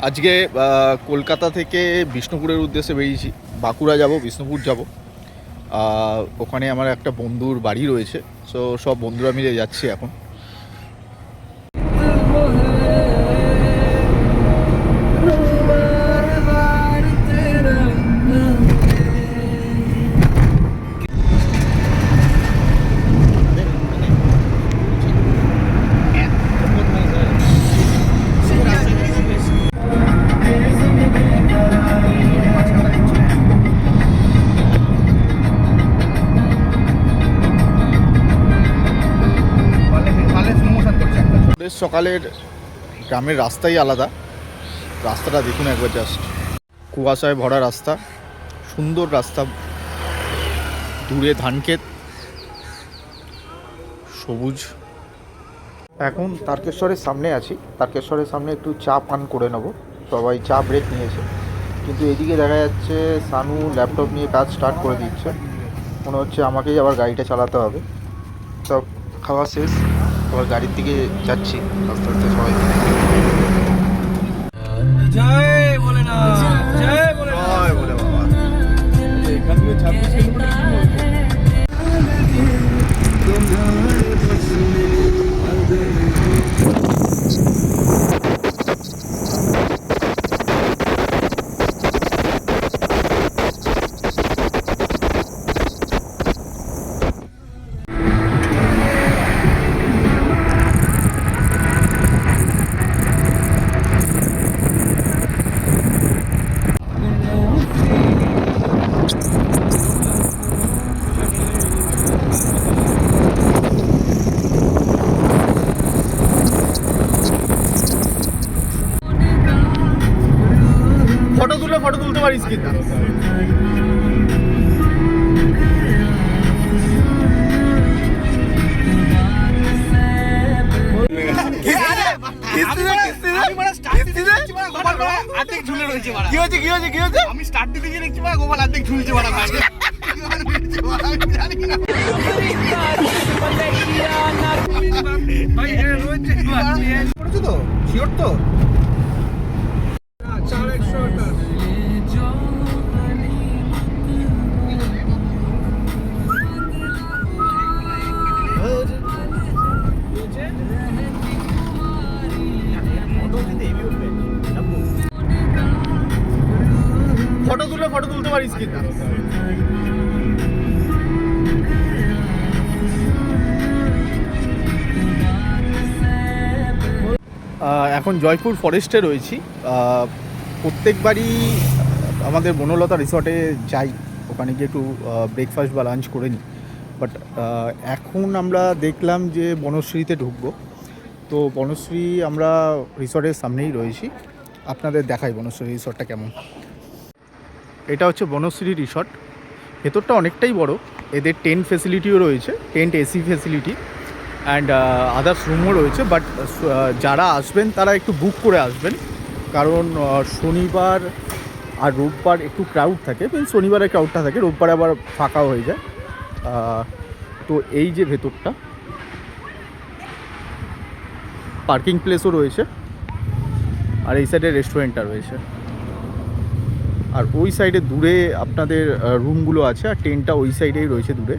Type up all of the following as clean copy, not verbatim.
আজকে কলকাতা থেকে বিষ্ণুপুরের উদ্দেশ্যে বেরিয়েছি। বাঁকুড়া যাব, বিষ্ণুপুর যাব। ওখানে আমার একটা বন্ধুর বাড়ি রয়েছে, সো সব বন্ধুরা মিলে যাচ্ছি এখন। সকালের গ্রামের রাস্তাই আলাদা। রাস্তাটা দেখুন একবার, জাস্ট কুয়াশায় ভরা রাস্তা, সুন্দর রাস্তা, দূরে ধানক্ষেত, সবুজ। এখন তারকেশ্বরের সামনে আছি। তারকেশ্বরের সামনে একটু চা পান করে নেব। সবাই চা ব্রেক নিয়েছে, কিন্তু এদিকে দেখা যাচ্ছে সানু ল্যাপটপ নিয়ে কাজ স্টার্ট করে দিচ্ছে। মনে হচ্ছে আমাকেই আবার গাড়িটা চালাতে হবে। সব খাওয়া শেষ, আবার গাড়ির দিকে যাচ্ছি আস্তে আস্তে সবাই। জয় ভোলেনাথ, জয় ভোলেনাথ, জয় ভোলে বাবা। এখান থেকে 26 কিলোমিটার। ফটো তুলতে পারিস কিন্তু। আমি স্টার্ট দিতে গিয়ে দেখছি গোপাল অর্ধেক ঝুলছে মারা ভাই। তো শিওর তো ফটো তুলতে পারিস কিন্তু। এখন জয়পুর ফরেস্টে রয়েছি। প্রত্যেকবারই আমাদের বনলতা রিসর্টে যাই, ওখানে গিয়ে একটু ব্রেকফাস্ট বা লাঞ্চ করে নিই। বাট এখন আমরা দেখলাম যে বনশ্রীতে ঢুকবো। তো বনশ্রী আমরা রিসর্টের সামনেই রয়েছি, আপনাদের দেখাই বনশ্রী রিসর্টটা কেমন। এটা হচ্ছে বনশ্রী রিসর্ট। ভেতরটা অনেকটাই বড়। এদের টেন্ট ফেসিলিটিও রয়েছে, tent AC facility and others রুমও রয়েছে। বাট যারা আসবেন তারা একটু বুক করে আসবেন, কারণ শনিবার আর রোববার একটু ক্রাউড থাকে। শনিবারে ক্রাউডটা থাকে, রোববারে আবার ফাঁকা হয়ে যায়। তো এই যে ভেতরটা, পার্কিং প্লেসও রয়েছে, আর এই সাইডে রেস্টুরেন্টটা রয়েছে, আর ওই সাইডে দূরে আপনাদের রুমগুলো আছে, আর ট্রেনটা ওই সাইডেই রয়েছে দূরে।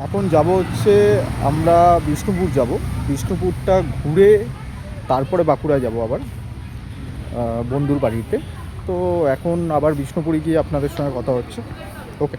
এখন যাব হচ্ছে আমরা বিষ্ণুপুর যাব। বিষ্ণুপুরটা ঘুরে তারপরে বাঁকুড়া যাব আবার বন্ধুর বাড়িতে। তো এখন আবার বিষ্ণুপুরে গিয়ে আপনাদের সঙ্গে কথা হচ্ছে। ওকে।